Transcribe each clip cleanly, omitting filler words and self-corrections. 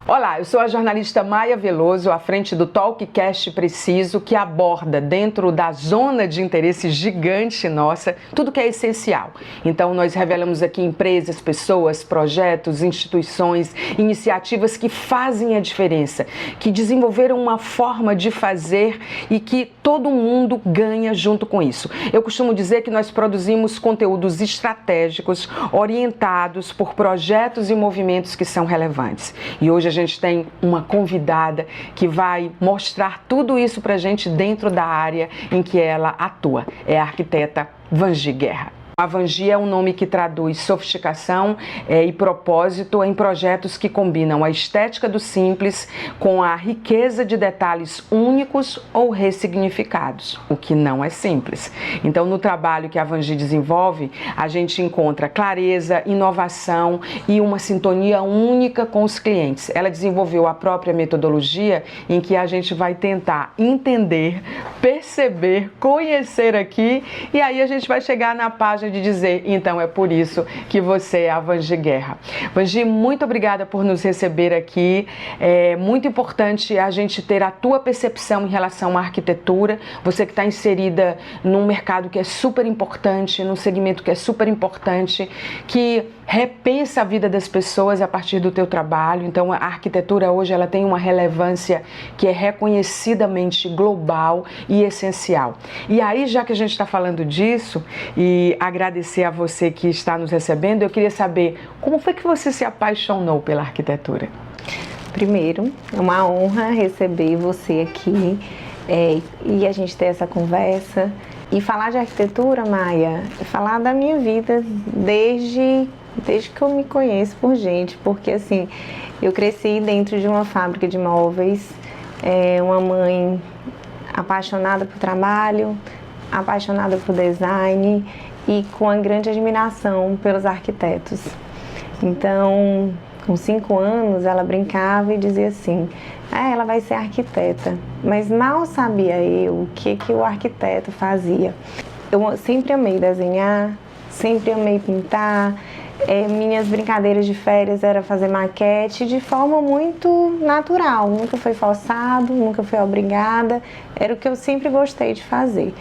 Olá, eu sou a jornalista Maia Veloso, à frente do Talkcast Preciso, que aborda dentro da zona de interesse gigante nossa, tudo que é essencial. Então nós revelamos aqui empresas, pessoas, projetos, instituições, iniciativas que fazem a diferença, que desenvolveram uma forma de fazer e que todo mundo ganha junto com isso. Eu costumo dizer que nós produzimos conteúdos estratégicos, orientados por projetos e movimentos que são relevantes. E hoje a gente tem uma convidada que vai mostrar tudo isso pra gente dentro da área em que ela atua. É a arquiteta Vangi Guerra. A Vangi é um nome que traduz sofisticação e propósito em projetos que combinam a estética do simples com a riqueza de detalhes únicos ou ressignificados, o que não é simples. Então, no trabalho que a Vangi desenvolve, a gente encontra clareza, inovação e uma sintonia única com os clientes. Ela desenvolveu a própria metodologia em que a gente vai tentar entender, perceber, conhecer aqui e aí a gente vai chegar na página de dizer, então é por isso que você é a Vangi Guerra. Vangi, muito obrigada por nos receber aqui. É muito importante a gente ter a tua percepção em relação à arquitetura. Você que está inserida num mercado que é super importante, num segmento que é super importante, que repensa a vida das pessoas a partir do teu trabalho. Então a arquitetura hoje ela tem uma relevância que é reconhecidamente global e essencial. E aí, já que a gente está falando disso, e agradecer a você que está nos recebendo, eu queria saber como foi que você se apaixonou pela arquitetura? Primeiro, é uma honra receber você aqui e a gente ter essa conversa. E falar de arquitetura, Maia, é falar da minha vida desde que eu me conheço por gente, porque assim, eu cresci dentro de uma fábrica de móveis, uma mãe apaixonada por trabalho, apaixonada por design e com uma grande admiração pelos arquitetos. Então, com 5 anos, ela brincava e dizia assim, ela vai ser arquiteta, mas mal sabia eu o que o arquiteto fazia. Eu sempre amei desenhar, sempre amei pintar, minhas brincadeiras de férias era fazer maquete de forma muito natural, nunca foi forçado, nunca foi obrigada, era o que eu sempre gostei de fazer.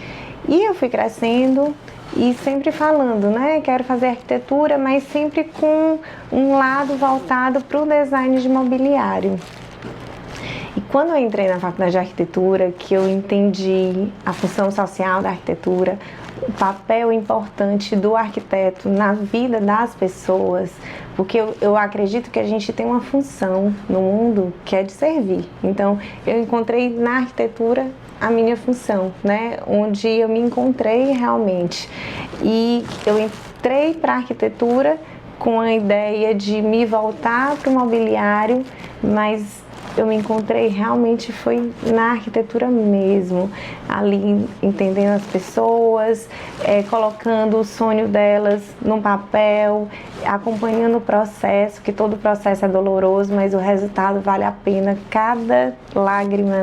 E eu fui crescendo e sempre falando, quero fazer arquitetura, mas sempre com um lado voltado para o design de mobiliário. E quando eu entrei na faculdade de arquitetura, que eu entendi a função social da arquitetura, o papel importante do arquiteto na vida das pessoas, porque eu acredito que a gente tem uma função no mundo que é de servir. Então, eu encontrei na arquitetura a minha função, onde eu me encontrei realmente. E eu entrei para a arquitetura com a ideia de me voltar para o mobiliário, mas eu me encontrei realmente foi na arquitetura mesmo, ali entendendo as pessoas, colocando o sonho delas no papel, acompanhando o processo, que todo processo é doloroso, mas o resultado vale a pena, cada lágrima,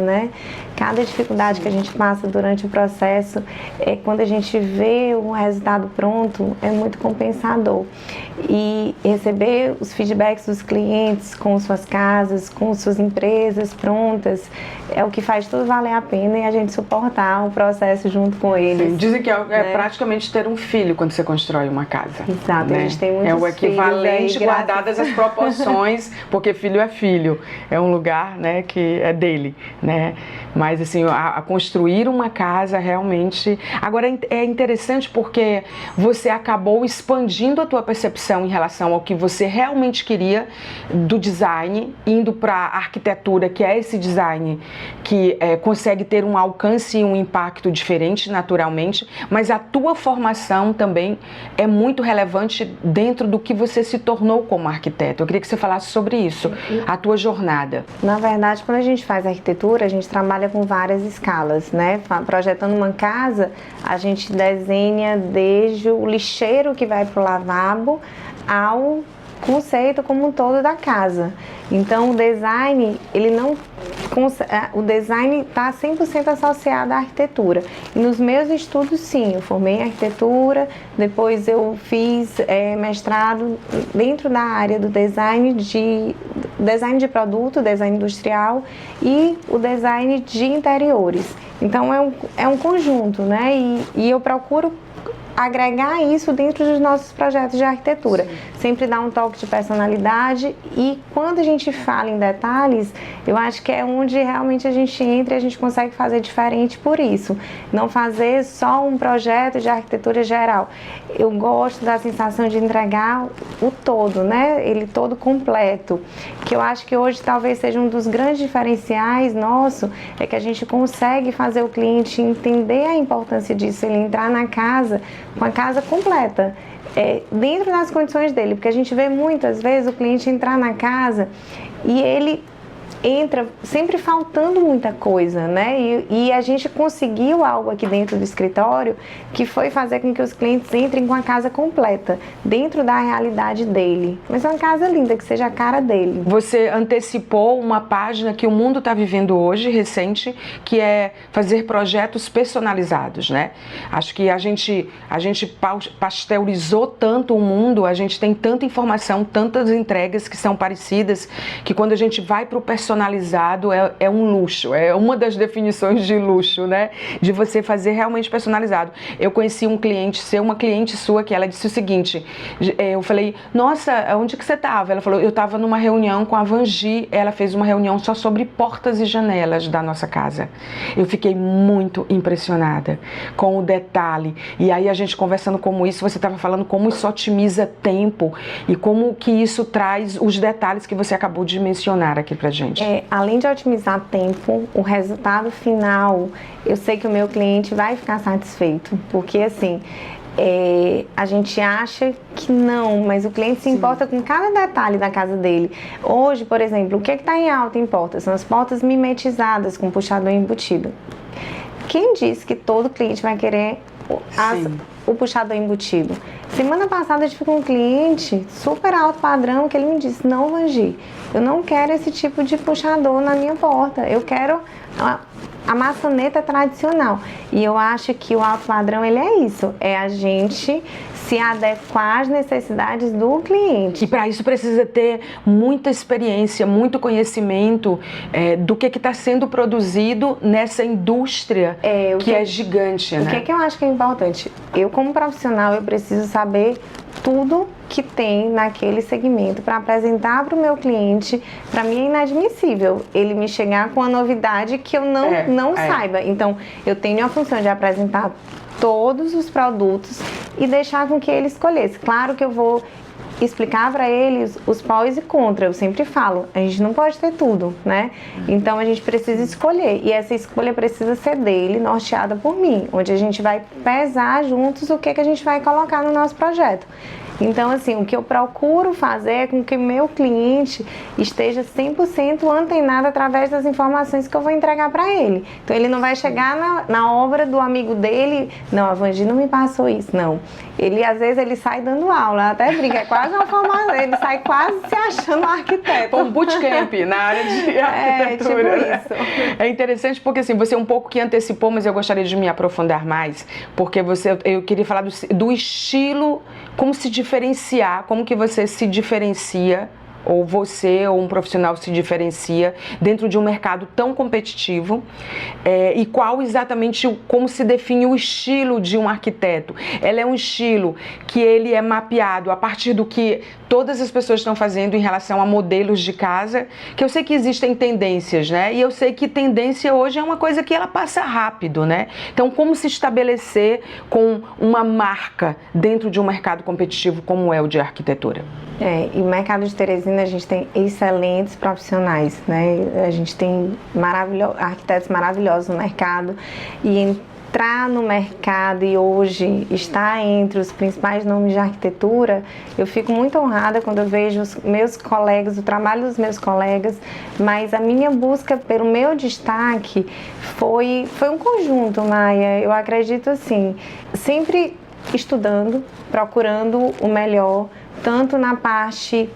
cada dificuldade que a gente passa durante o processo, quando a gente vê um resultado pronto, é muito compensador. E receber os feedbacks dos clientes com suas casas, com suas empresas prontas, é o que faz tudo valer a pena e a gente suportar o processo junto com eles. Sim, dizem que é praticamente ter um filho quando você constrói uma casa. Exato, a gente tem muitos filhos. É o equivalente, aí, guardadas as proporções, porque filho é filho, é um lugar que é dele, Mas assim, a construir uma casa realmente... Agora é interessante porque você acabou expandindo a tua percepção em relação ao que você realmente queria do design, indo para a arquitetura, que é esse design que consegue ter um alcance e um impacto diferente naturalmente, mas a tua formação também é muito relevante dentro do que você se tornou como arquiteto. Eu queria que você falasse sobre isso, a tua jornada. Na verdade, quando a gente faz arquitetura, a gente trabalha com várias escalas, Projetando uma casa, a gente desenha desde o lixeiro que vai para o lavabo ao conceito como um todo da casa. Então, o design, o design está 100% associado à arquitetura. E nos meus estudos, sim, eu formei em arquitetura, depois eu fiz mestrado dentro da área do design de produto, design industrial e o design de interiores. Então, é um conjunto, né? E eu procuro agregar isso dentro dos nossos projetos de arquitetura. Sim. Sempre dar um toque de personalidade e quando a gente fala em detalhes, eu acho que é onde realmente a gente entra e a gente consegue fazer diferente por isso. Não fazer só um projeto de arquitetura geral. Eu gosto da sensação de entregar o todo, né? Ele todo completo. Que eu acho que hoje talvez seja um dos grandes diferenciais nosso, é que a gente consegue fazer o cliente entender a importância disso, ele entrar na casa com a casa completa, dentro das condições dele, porque a gente vê muitas vezes o cliente entrar na casa e ele entra sempre faltando muita coisa, né? E a gente conseguiu algo aqui dentro do escritório que foi fazer com que os clientes entrem com a casa completa, dentro da realidade dele. Mas é uma casa linda, que seja a cara dele. Você antecipou uma página que o mundo está vivendo hoje, recente, que é fazer projetos personalizados, né? Acho que a gente pasteurizou tanto o mundo, a gente tem tanta informação, tantas entregas que são parecidas, que quando a gente vai para o personalizado é um luxo, é uma das definições de luxo, né? De você fazer realmente personalizado. Eu conheci uma cliente sua, que ela disse o seguinte, eu falei, nossa, onde que você estava? Ela falou, eu estava numa reunião com a Vangi, ela fez uma reunião só sobre portas e janelas da nossa casa. Eu fiquei muito impressionada com o detalhe. E aí a gente conversando como isso, você estava falando como isso otimiza tempo e como que isso traz os detalhes que você acabou de mencionar aqui pra gente. Além de otimizar tempo, o resultado final, eu sei que o meu cliente vai ficar satisfeito, porque assim, a gente acha que não, mas o cliente se importa com cada detalhe da casa dele. Hoje, por exemplo, o que está em alta em portas? São as portas mimetizadas com puxador embutido. Quem disse que todo cliente vai querer o puxador embutido? Semana passada eu tive um cliente super alto padrão que ele me disse, não, Vangi, eu não quero esse tipo de puxador na minha porta, eu quero a maçaneta tradicional. E eu acho que o alto padrão, ele é isso, é a gente se adequar às necessidades do cliente. E para isso precisa ter muita experiência, muito conhecimento do que está sendo produzido nessa indústria que é gigante, né? O que eu acho que é importante? Eu, como profissional, eu preciso saber tudo que tem naquele segmento para apresentar para o meu cliente. Para mim é inadmissível ele me chegar com uma novidade que eu não saiba. Então, eu tenho a função de apresentar todos os produtos e deixar com que ele escolhesse. Claro que eu vou explicar para eles os prós e contras. Eu sempre falo, a gente não pode ter tudo, né? Então a gente precisa escolher e essa escolha precisa ser dele, norteada por mim, onde a gente vai pesar juntos o que a gente vai colocar no nosso projeto. Então, assim, o que eu procuro fazer é com que o meu cliente esteja 100% antenado através das informações que eu vou entregar para ele. Então, ele não vai chegar na obra do amigo dele, não, a Vangi não me passou isso, não. Ele, às vezes, ele sai dando aula, até brinca, é quase uma formação, ele sai quase se achando um arquiteto. Um bootcamp na área de arquitetura. Tipo isso. É interessante porque, assim, você um pouco que antecipou, mas eu gostaria de me aprofundar mais, porque eu queria falar do estilo, como se diferenciar, como que você se diferencia, ou você ou um profissional se diferencia dentro de um mercado tão competitivo, e qual exatamente, como se define o estilo de um arquiteto. Ela é um estilo que ele é mapeado a partir do que todas as pessoas estão fazendo em relação a modelos de casa, que eu sei que existem tendências, né? E eu sei que tendência hoje é uma coisa que ela passa rápido, né? Então, como se estabelecer com uma marca dentro de um mercado competitivo como é o de arquitetura? E o mercado de Teresina, a gente tem excelentes profissionais, né? A gente tem arquitetos maravilhosos no mercado e entrar no mercado e hoje estar entre os principais nomes de arquitetura, eu fico muito honrada quando eu vejo os meus colegas, o trabalho dos meus colegas, mas a minha busca pelo meu destaque foi um conjunto, Maia. Eu acredito assim, sempre estudando, procurando o melhor, tanto na parte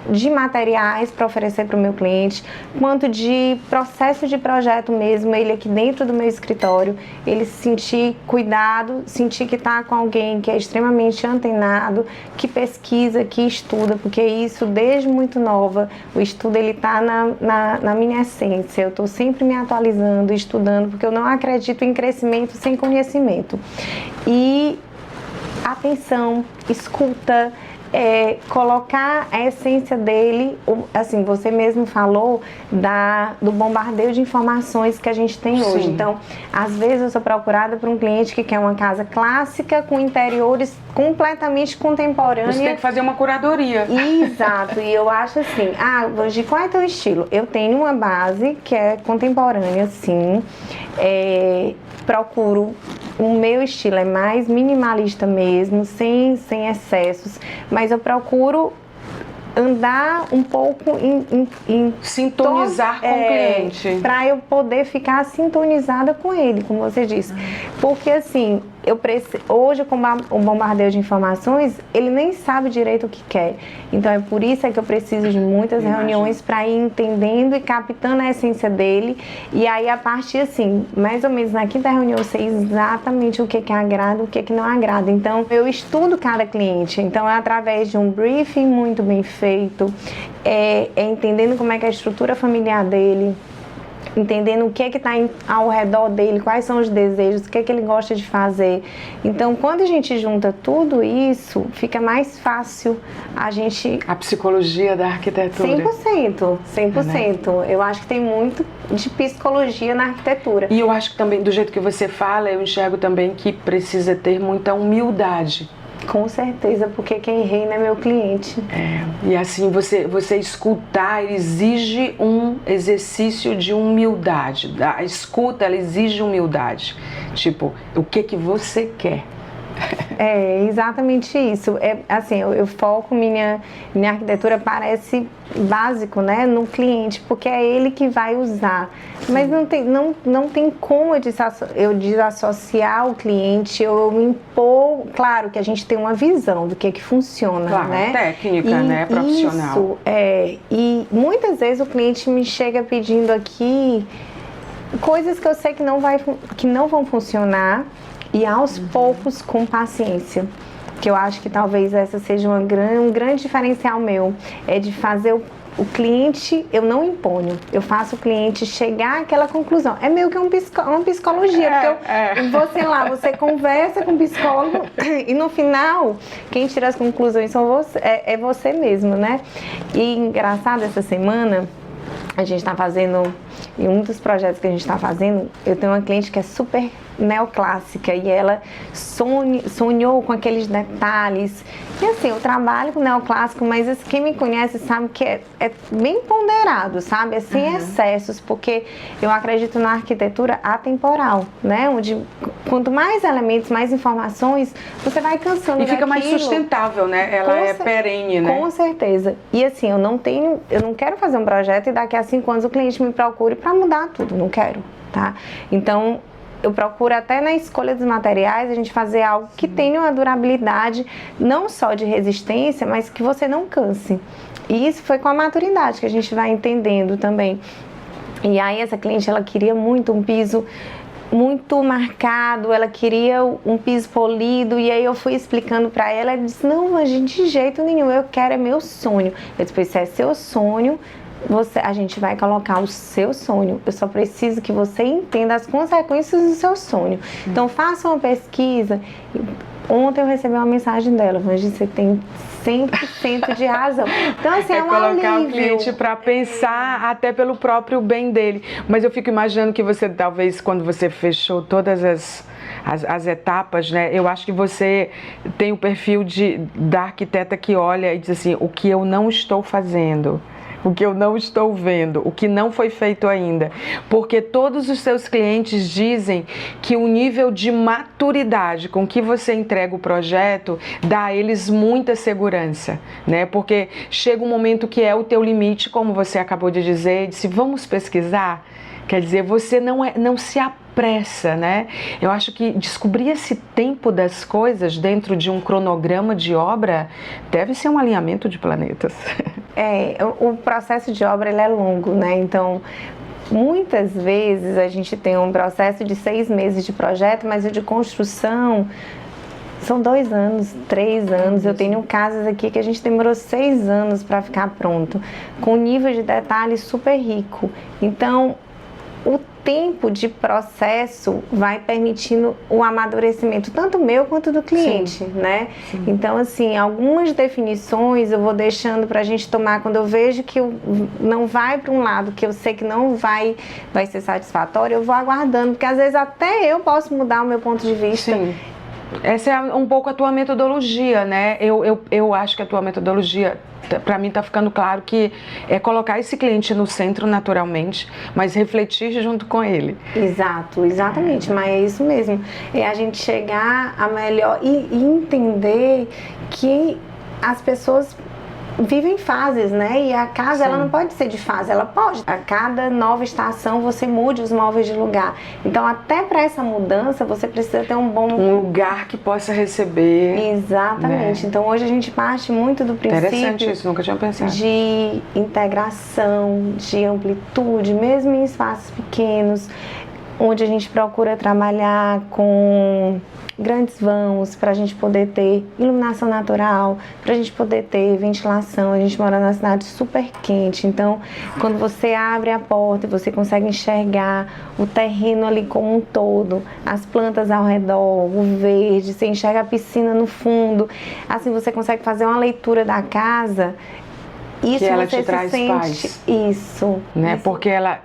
de materiais para oferecer para o meu cliente, quanto de processo de projeto mesmo, ele aqui dentro do meu escritório, ele se sentir cuidado, sentir que está com alguém que é extremamente antenado, que pesquisa, que estuda, porque isso desde muito nova, o estudo ele está na minha essência, eu estou sempre me atualizando, estudando, porque eu não acredito em crescimento sem conhecimento. E atenção, escuta, colocar a essência dele, assim, você mesmo falou do bombardeio de informações que a gente tem hoje. Sim. Então, às vezes eu sou procurada por um cliente que quer uma casa clássica com interiores completamente contemporâneos. Você tem que fazer uma curadoria. Exato, e eu acho assim, hoje qual é teu estilo? Eu tenho uma base que é contemporânea, sim, procuro, o meu estilo é mais minimalista mesmo, sem excessos, mas eu procuro andar um pouco em sintonizar com o cliente, para eu poder ficar sintonizada com ele, como você disse, porque assim, hoje com o bombardeio de informações, ele nem sabe direito o que quer, então é por isso que eu preciso de muitas reuniões para ir entendendo e captando a essência dele, e aí a partir assim, mais ou menos na quinta reunião eu sei exatamente o que agrada, o que não agrada, então eu estudo cada cliente, então é através de um briefing muito bem feito, entendendo como é que é a estrutura familiar dele, entendendo o que está ao redor dele, quais são os desejos, o que ele gosta de fazer. Então, quando a gente junta tudo isso, fica mais fácil a gente... A psicologia da arquitetura. 100%. Eu acho que tem muito de psicologia na arquitetura. E eu acho que também, do jeito que você fala, eu enxergo também que precisa ter muita humildade. Com certeza, porque quem reina é meu cliente. E assim, você escutar exige um exercício de humildade. A escuta, ela exige humildade. Tipo, o que você quer? É exatamente isso. Assim, eu foco minha arquitetura, parece básico, né, no cliente, porque é ele que vai usar. Mas não tem como eu desassociar o cliente, eu impor. Claro que a gente tem uma visão do que funciona, claro, né? Técnica, né? Profissional. Isso, e muitas vezes o cliente me chega pedindo aqui coisas que eu sei que não vão funcionar, e aos poucos, com paciência, que eu acho que talvez essa seja um grande diferencial meu, é de fazer o cliente, eu não imponho, eu faço o cliente chegar àquela conclusão. É meio que uma psicologia, porque você conversa com o psicólogo e no final, quem tira as conclusões é você mesmo, né? E engraçado, essa semana, a gente está fazendo, em um dos projetos que a gente está fazendo, eu tenho uma cliente que é super neoclássica e ela sonhou com aqueles detalhes. E assim, eu trabalho com neoclássico, mas quem me conhece sabe que é bem ponderado, sabe? É sem excessos, porque eu acredito na arquitetura atemporal, né? Onde quanto mais elementos, mais informações, você vai cansando daquilo. E fica mais sustentável, né? Ela é perene, né? Com certeza. E assim, eu não quero fazer um projeto e daqui a 5 anos o cliente me procure para mudar tudo, não quero, tá? Então, eu procuro até na escolha dos materiais a gente fazer algo que tenha uma durabilidade não só de resistência, mas que você não canse. E isso foi com a maturidade que a gente vai entendendo também. E aí essa cliente, ela queria muito um piso muito marcado, ela queria um piso polido, e aí eu fui explicando para ela, ela disse, não, a gente de jeito nenhum, eu quero, é meu sonho. Eu disse, se é seu sonho, a gente vai colocar o seu sonho, eu só preciso que você entenda as consequências do seu sonho. Então faça uma pesquisa. Ontem eu recebi uma mensagem dela, mas você tem 100% de razão. Então assim, é um colocar alívio. O cliente para pensar até pelo próprio bem dele. Mas eu fico imaginando que você, talvez, quando você fechou todas as etapas, né? Eu acho que você tem o perfil da arquiteta que olha e diz assim, o que eu não estou fazendo, o que eu não estou vendo, o que não foi feito ainda. Porque todos os seus clientes dizem que o nível de maturidade com que você entrega o projeto dá a eles muita segurança, né? Porque chega um momento que é o teu limite, como você acabou de dizer, disse, vamos pesquisar? Quer dizer, você não se apega pressa, né? Eu acho que descobrir esse tempo das coisas dentro de um cronograma de obra deve ser um alinhamento de planetas. O processo de obra ele é longo, né? Então, muitas vezes a gente tem um processo de 6 meses de projeto, mas o de construção são 2 anos, 3 anos. Eu tenho casas aqui que a gente demorou 6 anos para ficar pronto, com nível de detalhe super rico. Então, o tempo de processo vai permitindo o amadurecimento, tanto meu quanto do cliente, né? Sim. Então, assim, algumas definições eu vou deixando para a gente tomar quando eu vejo que não vai para um lado, que eu sei que não vai ser satisfatório, eu vou aguardando, porque às vezes até eu posso mudar o meu ponto de vista. Sim. Essa é um pouco a tua metodologia, né? Eu acho que a tua metodologia, para mim, está ficando claro que é colocar esse cliente no centro naturalmente, mas refletir junto com ele. Exato, exatamente, mas é isso mesmo. É a gente chegar a melhor e entender que as pessoas vivem fases, né? E a casa, ela não pode ser de fase, ela pode. A cada nova estação você mude os móveis de lugar. Então, até para essa mudança, você precisa ter um lugar que possa receber. Exatamente. Né? Então, hoje a gente parte muito do princípio. Interessante isso, nunca tinha pensado. De integração, de amplitude, mesmo em espaços pequenos, onde a gente procura trabalhar com grandes vãos para a gente poder ter iluminação natural, para a gente poder ter ventilação. A gente mora numa cidade super quente, então quando você abre a porta você consegue enxergar o terreno ali como um todo, as plantas ao redor, o verde, você enxerga a piscina no fundo, assim você consegue fazer uma leitura da casa. Isso que ela você te traz sente, paz. Isso. Né? Isso. Porque ela,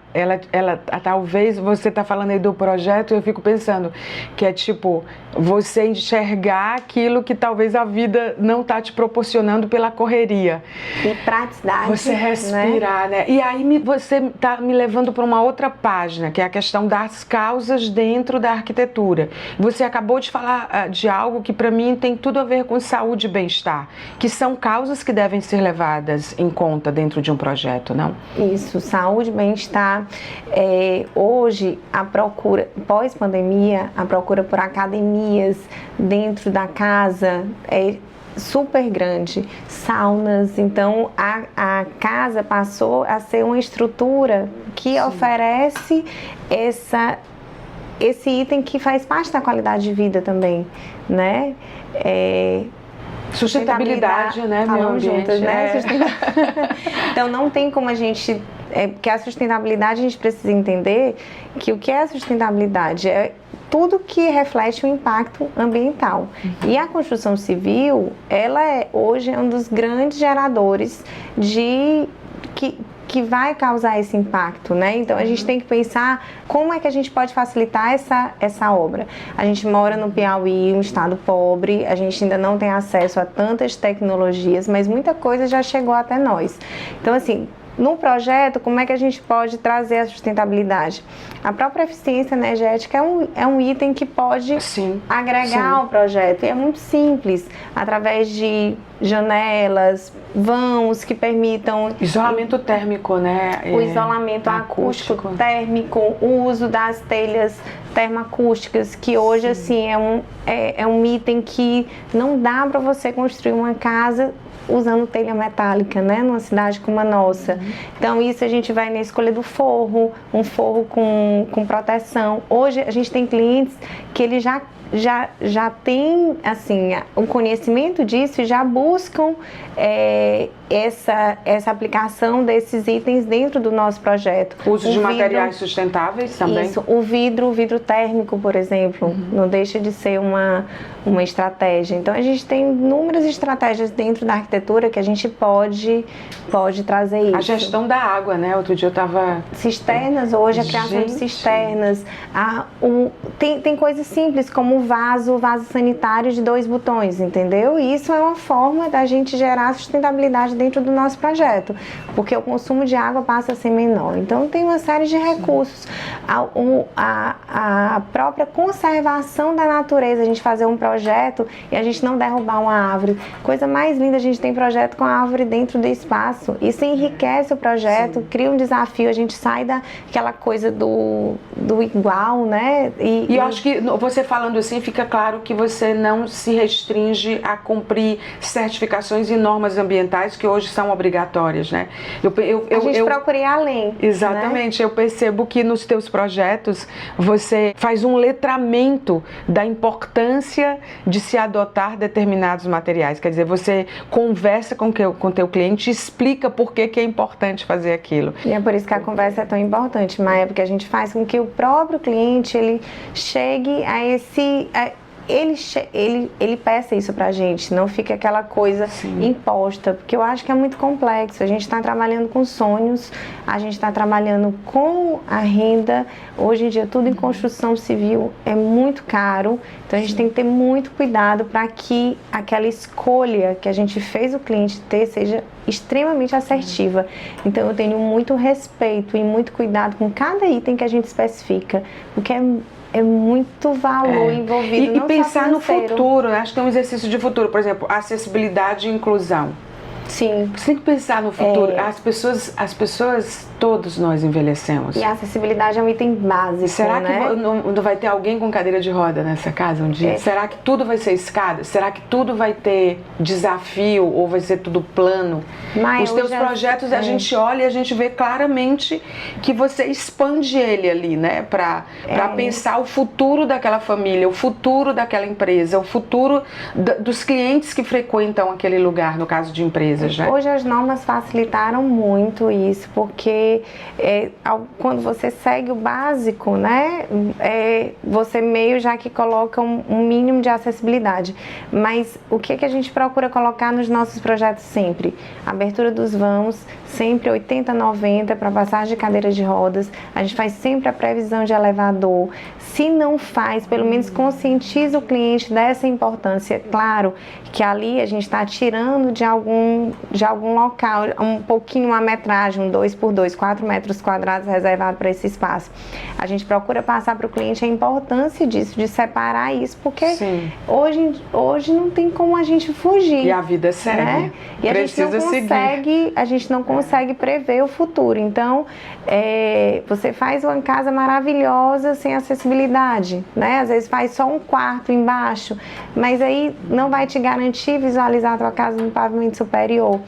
talvez você está falando aí do projeto, eu fico pensando que é tipo você enxergar aquilo que talvez a vida não está te proporcionando pela correria. E praticidade. Você respirar, né? E aí você está me levando para uma outra página, que é a questão das causas dentro da arquitetura. Você acabou de falar de algo que para mim tem tudo a ver com saúde e bem-estar, que são causas que devem ser levadas em conta dentro de um projeto, não? Isso, saúde e bem-estar. Hoje, a procura, pós-pandemia, a procura por academias dentro da casa é super grande, saunas. Então, a casa passou a ser uma estrutura que oferece esse item que faz parte da qualidade de vida também, né? Sustentabilidade, né? Meio ambiente, juntas, né? Então não tem como a gente... porque a sustentabilidade a gente precisa entender que o que é a sustentabilidade é tudo que reflete o impacto ambiental. E a construção civil, ela hoje é um dos grandes geradores que vai causar esse impacto, né? Então a gente tem que pensar como é que a gente pode facilitar essa obra. A gente mora no Piauí, um estado pobre, a gente ainda não tem acesso a tantas tecnologias, mas muita coisa já chegou até nós. Então assim, no projeto, como é que a gente pode trazer a sustentabilidade? A própria eficiência energética é um item que pode agregar ao projeto. E é muito simples, através de janelas, vãos que permitam... Isolamento térmico, né? O isolamento acústico térmico, o uso das telhas termoacústicas, que hoje assim é um item que não dá para você construir uma casa usando telha metálica, né, numa cidade como a nossa. Então isso a gente vai na escolha do forro, um forro com proteção. Hoje a gente tem clientes que eles já tem assim um conhecimento disso e já buscam essa aplicação desses itens dentro do nosso projeto. Uso de materiais sustentáveis também? Isso, o vidro térmico, por exemplo, não deixa de ser uma estratégia. Então a gente tem inúmeras estratégias dentro da arquitetura que a gente pode trazer isso. A gestão da água, né? Outro dia eu estava... Cisternas, hoje a criação de cisternas. Tem coisas simples como o vaso sanitário de 2 botões, entendeu? E isso é uma forma da gente gerar a sustentabilidade dentro do nosso projeto, porque o consumo de água passa a ser menor. Então tem uma série de recursos. A própria conservação da natureza, a gente fazer um projeto e a gente não derrubar uma árvore. Coisa mais linda, a gente tem projeto com a árvore dentro do espaço. Isso enriquece o projeto, cria um desafio, a gente sai daquela coisa do igual, né? E eu acho que você falando assim, fica claro que você não se restringe a cumprir certificações e normas ambientais que hoje são obrigatórias, né? A gente procura ir além. Exatamente, né? Eu percebo que nos teus projetos você faz um letramento da importância de se adotar determinados materiais. Quer dizer, você conversa com o teu cliente e explica por que é importante fazer aquilo. E é por isso que a conversa é tão importante, Maia, porque a gente faz com que o próprio cliente ele chegue a esse... Ele peça isso pra gente, não fica aquela coisa imposta, porque eu acho que é muito complexo. A gente está trabalhando com sonhos, a gente está trabalhando com a renda. Hoje em dia tudo em construção civil é muito caro, então a gente tem que ter muito cuidado para que aquela escolha que a gente fez o cliente ter seja extremamente assertiva. Então eu tenho muito respeito e muito cuidado com cada item que a gente especifica, porque é muito valor envolvido. E pensar no futuro, né? Acho que tem um exercício de futuro, por exemplo, acessibilidade e inclusão. Sim. Você tem que pensar no futuro. As pessoas, todos nós envelhecemos. E a acessibilidade é um item básico, Será né? que não vai ter alguém com cadeira de roda nessa casa um dia? Será que tudo vai ser escada? Será que tudo vai ter desafio ou vai ser tudo plano? Os teus projetos, a gente olha e a gente vê claramente que você expande ele ali, né? Para pensar o futuro daquela família, o futuro daquela empresa, o futuro dos clientes que frequentam aquele lugar, no caso de empresa. Hoje as normas facilitaram muito isso, porque quando você segue o básico, né, você meio já que coloca um mínimo de acessibilidade. Mas o que a gente procura colocar nos nossos projetos sempre? Abertura dos vãos, sempre 80/90 para passagem de cadeira de rodas. A gente faz sempre a previsão de elevador. Se não faz, pelo menos conscientiza o cliente dessa importância. Claro que ali a gente está tirando de algum local um pouquinho uma metragem, um 2x2, 4 metros quadrados reservado para esse espaço. A gente procura passar para o cliente a importância disso, de separar isso, porque hoje não tem como a gente fugir. E a vida segue. Né? E a gente não consegue prever o futuro. Então, você faz uma casa maravilhosa sem acessibilidade, né? Às vezes faz só um quarto embaixo, mas aí não vai te garantir visualizar a tua casa no pavimento superior.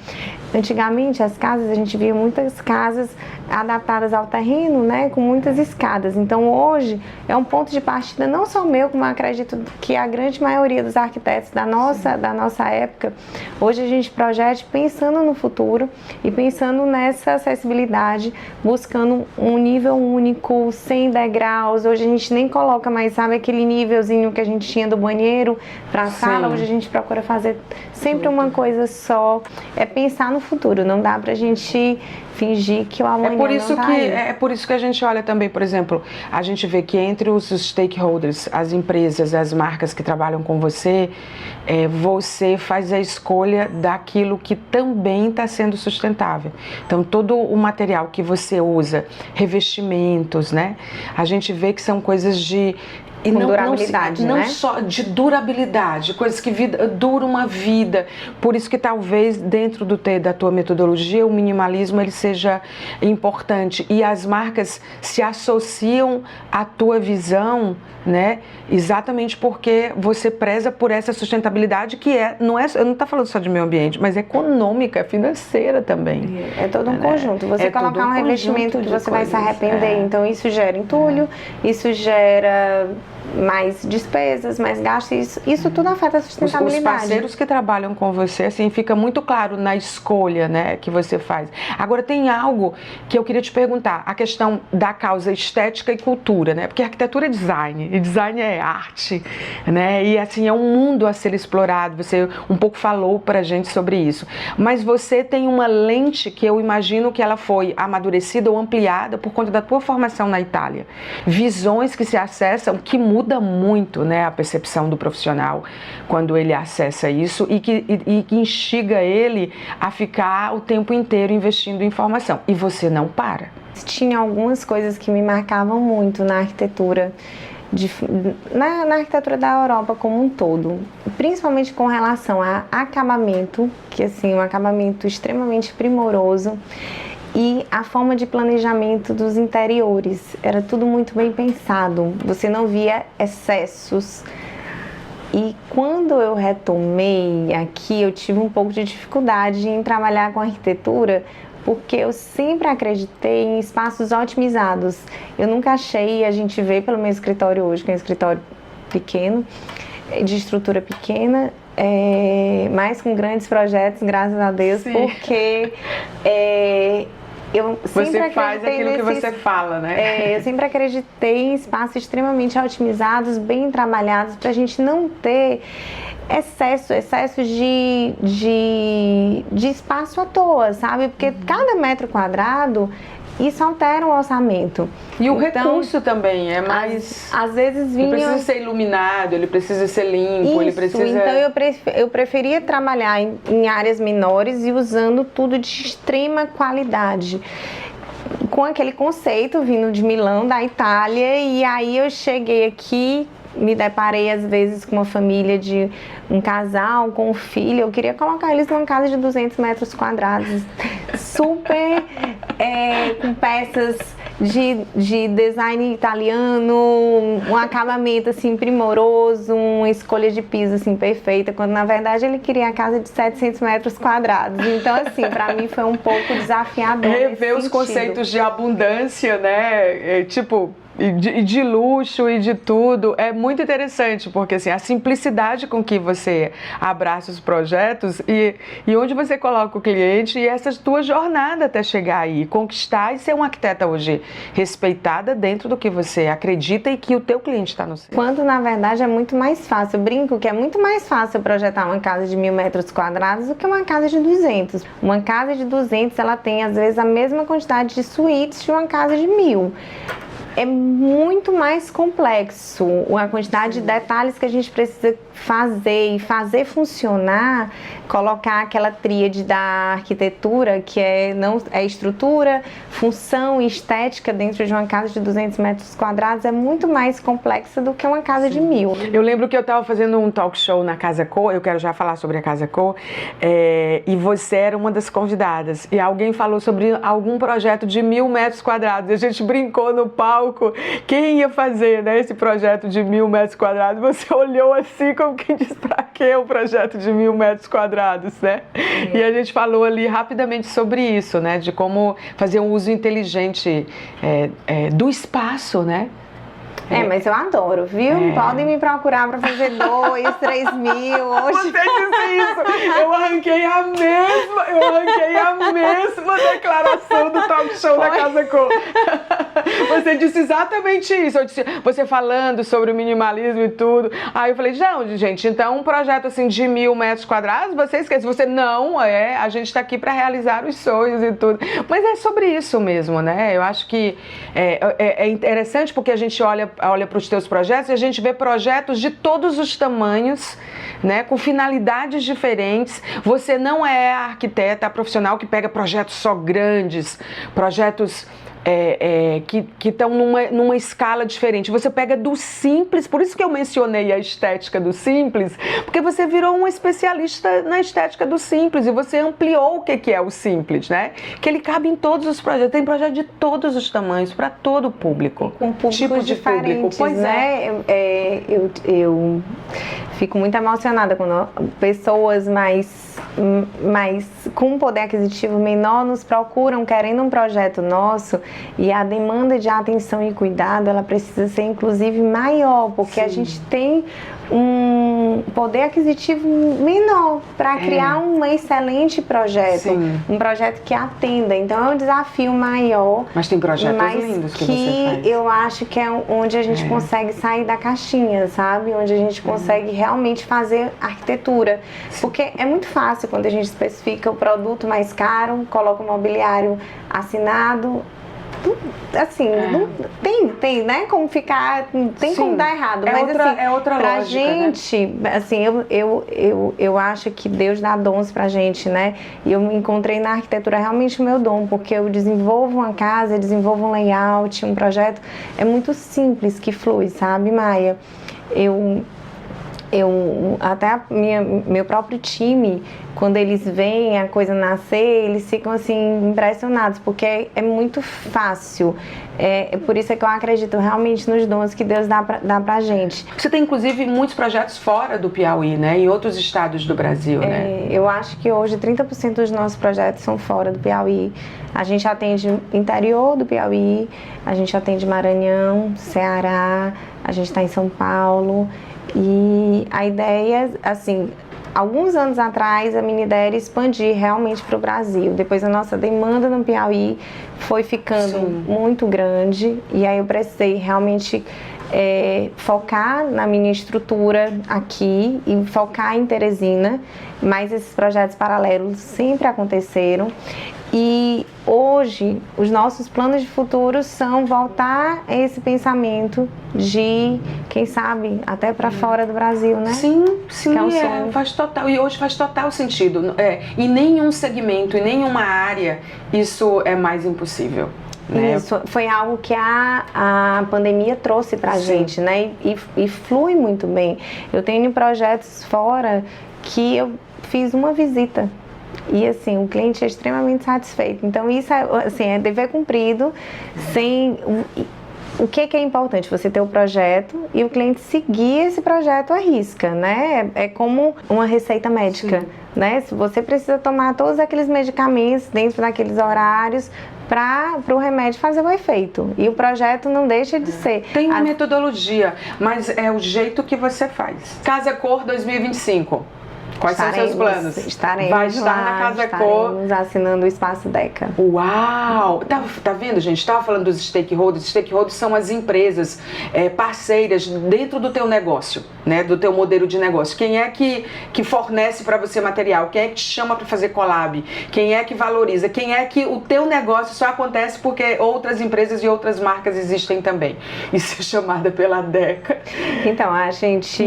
Antigamente, a gente via muitas casas adaptadas ao terreno, né, com muitas escadas. Então, hoje, é um ponto de partida, não só meu, como eu acredito que a grande maioria dos arquitetos da nossa época, hoje a gente projeta pensando no futuro e pensando nessa acessibilidade, buscando um nível único, sem degraus. Hoje a gente nem coloca mais, sabe, aquele nívelzinho que a gente tinha do banheiro para a sala. Hoje a gente procura fazer sempre uma coisa só. É pensar no futuro, não dá pra gente fingir que o amanhã não tá aí. É por isso que a gente olha também, por exemplo, a gente vê que entre os stakeholders, as empresas, as marcas que trabalham com você, você faz a escolha daquilo que também está sendo sustentável. Então, todo o material que você usa, revestimentos, né? A gente vê que são coisas de... E durabilidade, não né? só de durabilidade, coisas que duram uma vida. Por isso que talvez dentro da tua metodologia o minimalismo ele seja importante e as marcas se associam à tua visão, né? Exatamente porque você preza por essa sustentabilidade que não estou falando só de meio ambiente, mas econômica, financeira também. É todo um conjunto. Você colocar um revestimento que você vai se arrepender, então isso gera entulho, isso gera mais despesas, mais gastos, isso tudo afeta a sustentabilidade. Os parceiros que trabalham com você, assim, fica muito claro na escolha, né, que você faz. Agora, tem algo que eu queria te perguntar, a questão da causa estética e cultura, né, porque arquitetura é design, e design é arte, né, e assim, é um mundo a ser explorado, você um pouco falou pra gente sobre isso, mas você tem uma lente que eu imagino que ela foi amadurecida ou ampliada por conta da tua formação na Itália, visões que se acessam, que muda muito, né, a percepção do profissional quando ele acessa isso e que instiga ele a ficar o tempo inteiro investindo em formação. E você não para. Tinha algumas coisas que me marcavam muito na arquitetura, na arquitetura da Europa como um todo, principalmente com relação a acabamento, que assim, um acabamento extremamente primoroso, e a forma de planejamento dos interiores. Era tudo muito bem pensado, você não via excessos. E quando eu retomei aqui, eu tive um pouco de dificuldade em trabalhar com arquitetura, porque eu sempre acreditei em espaços otimizados. Eu nunca achei, a gente vê pelo meu escritório hoje, que é um escritório pequeno, de estrutura pequena, mas com grandes projetos, graças a Deus, sim, porque eu sempre você faz aquilo que você fala, né? Eu sempre acreditei em espaços extremamente otimizados, bem trabalhados, para a gente não ter excesso de espaço à toa, sabe? Porque cada metro quadrado, isso altera o orçamento. E o recurso também é mais... Às vezes vinha... Ele precisa ser iluminado, ele precisa ser limpo, isso, ele precisa... Então eu preferia trabalhar em áreas menores e usando tudo de extrema qualidade. Com aquele conceito vindo de Milão, da Itália, e aí eu cheguei aqui, me deparei às vezes com uma família de um casal com um filho, eu queria colocar eles numa casa de 200 metros quadrados, super com peças de design italiano, um acabamento assim primoroso, uma escolha de piso assim perfeita, quando na verdade ele queria a casa de 700 metros quadrados. Então assim, para mim foi um pouco desafiador. Rever os conceitos de abundância, né? Tipo, de luxo e de tudo, é muito interessante, porque assim, a simplicidade com que você abraça os projetos e onde você coloca o cliente e essa tua jornada até chegar aí, conquistar e ser uma arquiteta hoje respeitada dentro do que você acredita e que o teu cliente está no centro. Quando na verdade é muito mais fácil, eu brinco que é muito mais fácil projetar uma casa de 1000 metros quadrados do que uma casa de 200. Uma casa de 200, ela tem às vezes a mesma quantidade de suítes de uma casa de 1000. É muito mais complexo a quantidade de detalhes que a gente precisa fazer e fazer funcionar, colocar aquela tríade da arquitetura que é estrutura, função e estética dentro de uma casa de 200 metros quadrados é muito mais complexa do que uma casa de 1000. Eu lembro que eu estava fazendo um talk show na Casa Co, eu quero já falar sobre a Casa Co, e você era uma das convidadas e alguém falou sobre algum projeto de 1000 metros quadrados e a gente brincou no palco, quem ia fazer, né, esse projeto de 1000 metros quadrados, você olhou assim como quem diz pra que o projeto de 1000 metros quadrados, né? E a gente falou ali rapidamente sobre isso, né, de como fazer um uso inteligente do espaço, né? Mas eu adoro, viu? Podem me procurar para fazer 2, 3 mil. Hoje... Você disse isso! Eu arranquei a mesma declaração do talk show da Casa Co. Você disse exatamente isso. Eu disse, você falando sobre o minimalismo e tudo. Aí eu falei, não, gente, então um projeto assim de 1000 metros quadrados, você esquece. Você não, a gente está aqui para realizar os sonhos e tudo. Mas é sobre isso mesmo, né? Eu acho que é interessante porque a gente olha para os teus projetos e a gente vê projetos de todos os tamanhos, né, com finalidades diferentes. Você não é a arquiteta, a profissional que pega projetos só grandes, projetos que estão numa escala diferente. Você pega do simples, por isso que eu mencionei a estética do simples, porque você virou um especialista na estética do simples e você ampliou o que é o simples, né? Que ele cabe em todos os projetos, tem projeto de todos os tamanhos, para todo o público. Com públicos tipo de diferentes, público. Pois né? Eu fico muito emocionada quando pessoas mais com um poder aquisitivo menor nos procuram querendo um projeto nosso e a demanda de atenção e cuidado ela precisa ser inclusive maior, porque sim, a gente tem um poder aquisitivo menor para criar um excelente projeto, sim, um projeto que atenda. Então é um desafio maior. Mas tem projetos lindos que você faz. Eu acho que é onde a gente consegue sair da caixinha, sabe? Onde a gente consegue realmente fazer arquitetura. Porque é muito fácil quando a gente especifica o produto mais caro, coloca o mobiliário assinado, assim, não tem, né, como ficar, tem como dar errado, mas assim, é outra pra lógica, gente, né? Assim, eu acho que Deus dá dons pra gente, né, e eu encontrei na arquitetura realmente o meu dom, porque eu desenvolvo uma casa, eu desenvolvo um layout, um projeto, é muito simples que flui, sabe, Maia? Até meu próprio time, quando eles veem a coisa nascer, eles ficam assim impressionados, porque é muito fácil. É por isso que eu acredito realmente nos dons que Deus dá pra gente. Você tem inclusive muitos projetos fora do Piauí, né? Em outros estados do Brasil, né? Eu acho que hoje 30% dos nossos projetos são fora do Piauí. A gente atende interior do Piauí, a gente atende Maranhão, Ceará, a gente está em São Paulo. E a ideia, assim, alguns anos atrás, a minha ideia era expandir realmente para o Brasil. Depois a nossa demanda no Piauí foi ficando muito grande e aí eu precisei realmente focar na minha estrutura aqui e focar em Teresina, mas esses projetos paralelos sempre aconteceram. E hoje, os nossos planos de futuro são voltar a esse pensamento de, quem sabe, até para fora do Brasil, né? Sim, que é um sonho. faz total, e hoje faz total sentido. Em nenhum segmento, em nenhuma área, isso é mais impossível. Né? Isso foi algo que a pandemia trouxe pra gente, né? E flui muito bem. Eu tenho projetos fora que eu fiz uma visita. E assim, o cliente é extremamente satisfeito. Então isso é dever cumprido. O que é importante? Você ter o projeto e o cliente seguir esse projeto à risca, né? É como uma receita médica, né? Se você precisa tomar todos aqueles medicamentos dentro daqueles horários para o remédio fazer o efeito. E o projeto não deixa de ser. Tem uma metodologia, mas é o jeito que você faz. Casa Cor 2025. Quais são os seus planos? Estaremos Vai estar lá, na Casa Cor. Assinando o Espaço Deca. Uau! Tá vendo, gente? Estava falando dos stakeholders. Stakeholders são as empresas parceiras dentro do teu negócio, né? Do teu modelo de negócio. Quem é que fornece para você material? Quem é que te chama para fazer collab? Quem é que valoriza? Quem é que o teu negócio só acontece porque outras empresas e outras marcas existem também? Isso é chamada pela Deca. Então, a gente...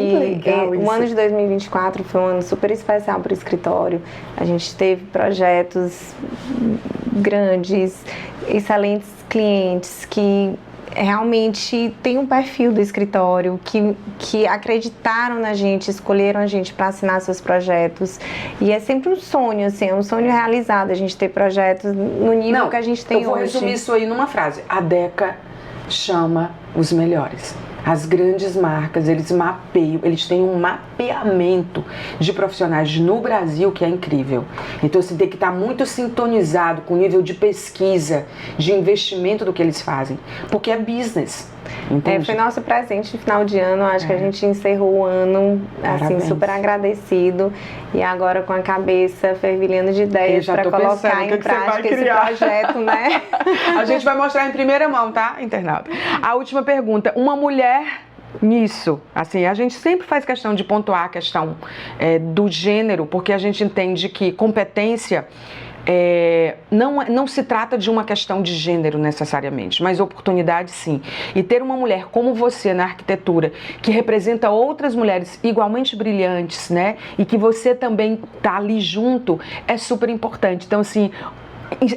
O ano de 2024 foi um ano super especial para o escritório. A gente teve projetos grandes, excelentes clientes que realmente tem um perfil do escritório, que acreditaram na gente, escolheram a gente para assinar seus projetos. E é sempre um sonho, assim, é um sonho realizado a gente ter projetos no nível que a gente tem hoje. Eu vou resumir isso aí numa frase. A Deca chama os melhores. As grandes marcas, eles mapeiam, eles têm um mapeamento de profissionais no Brasil que é incrível. Então você tem que estar muito sintonizado com o nível de pesquisa, de investimento do que eles fazem, porque é business. Foi nosso presente de final de ano, acho que a gente encerrou o ano assim, super agradecido e agora com a cabeça fervilhando de ideias para colocar em prática esse projeto, né? A gente vai mostrar em primeira mão, tá, internauta? A última pergunta, uma mulher nisso, assim, a gente sempre faz questão de pontuar a questão do gênero, porque a gente entende que competência não se trata de uma questão de gênero necessariamente, mas oportunidade sim. E ter uma mulher como você na arquitetura, que representa outras mulheres igualmente brilhantes, né? E que você também tá ali junto, é super importante. Então, assim,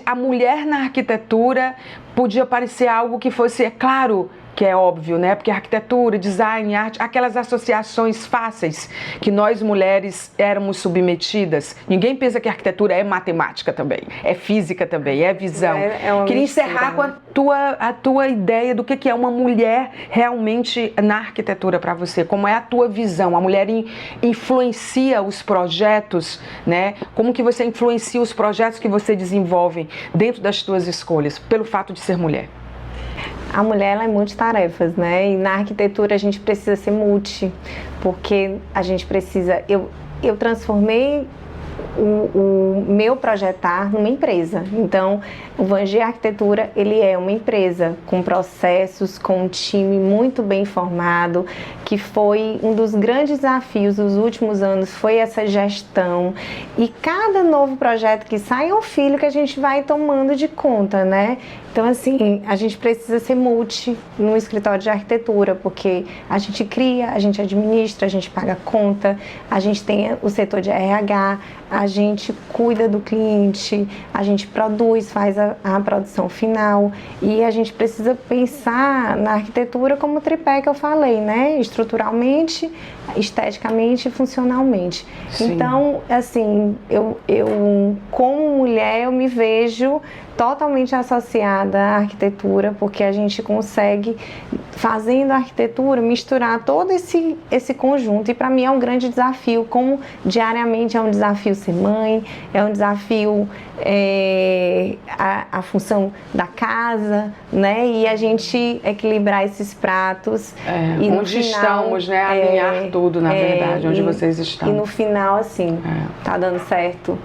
a mulher na arquitetura podia parecer algo que fosse, claro, que é óbvio, né? Porque arquitetura, design, arte, aquelas associações fáceis que nós mulheres éramos submetidas. Ninguém pensa que a arquitetura é matemática também, é física também, é visão. Queria encerrar com a tua ideia do que é uma mulher realmente na arquitetura para você. Como é a tua visão? A mulher influencia os projetos, né? Como que você influencia os projetos que você desenvolve dentro das tuas escolhas, pelo fato de ser mulher? A mulher, ela é multitarefas, né? E na arquitetura a gente precisa ser multi, porque a gente precisa... Eu transformei o meu projetar numa empresa. Então, o Vangi Arquitetura, ele é uma empresa com processos, com um time muito bem formado, que foi um dos grandes desafios dos últimos anos, foi essa gestão. E cada novo projeto que sai é um filho que a gente vai tomando de conta, né? Então, assim, a gente precisa ser multi no escritório de arquitetura, porque a gente cria, a gente administra, a gente paga conta, a gente tem o setor de RH, a gente cuida do cliente, a gente produz, faz a produção final, e a gente precisa pensar na arquitetura como o tripé que eu falei, né? Estruturalmente, esteticamente e funcionalmente. Sim. Então, assim, eu como mulher, eu me vejo totalmente associada à arquitetura, porque a gente consegue, fazendo a arquitetura, misturar todo esse conjunto. E para mim é um grande desafio, como diariamente é um desafio ser mãe, é um desafio a função da casa, né? E a gente equilibrar esses pratos. E onde final, estamos, né? Alinhar tudo, na verdade, onde vocês estão. E no final, assim, tá dando certo.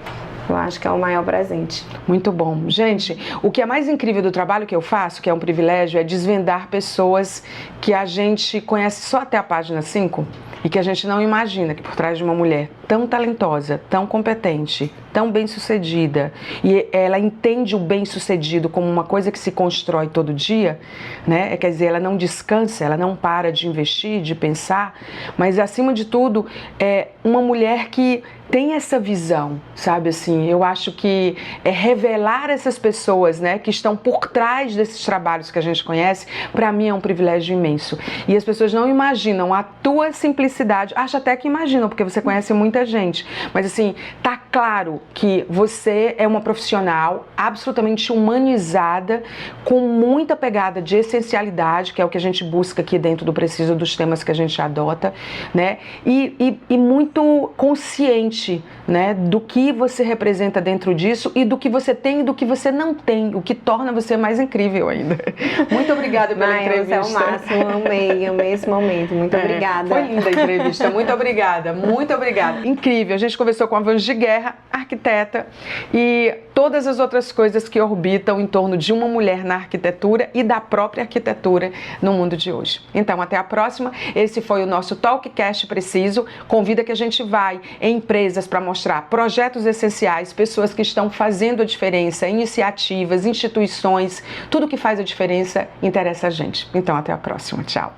Eu acho que é o maior presente. Muito bom. Gente, o que é mais incrível do trabalho que eu faço, que é um privilégio, é desvendar pessoas que a gente conhece só até a página 5 e que a gente não imagina que por trás de uma mulher tão talentosa, tão competente, tão bem-sucedida, e ela entende o bem-sucedido como uma coisa que se constrói todo dia, né? Quer dizer, ela não descansa, ela não para de investir, de pensar, mas acima de tudo, é uma mulher que tem essa visão, sabe, assim, eu acho que revelar essas pessoas, né, que estão por trás desses trabalhos que a gente conhece, para mim é um privilégio imenso. E as pessoas não imaginam a tua simplicidade, acho até que imaginam, porque você conhece muita gente, mas assim, tá claro que você é uma profissional absolutamente humanizada, com muita pegada de essencialidade, que é o que a gente busca aqui dentro do Preciso, dos temas que a gente adota, né, e muito consciente, né, do que você representa dentro disso e do que você tem e do que você não tem, o que torna você mais incrível ainda. Muito obrigada pela entrevista. Você é o máximo, amei esse momento, muito obrigada. Foi linda a entrevista, muito obrigada, muito obrigada. Incrível, a gente conversou com a Vangi Guerra, arquiteta, e todas as outras coisas que orbitam em torno de uma mulher na arquitetura e da própria arquitetura no mundo de hoje. Então, até a próxima. Esse foi o nosso Talkcast Preciso. Convida que a gente vai em empresas para mostrar projetos essenciais, pessoas que estão fazendo a diferença, iniciativas, instituições, tudo que faz a diferença interessa a gente. Então, até a próxima. Tchau.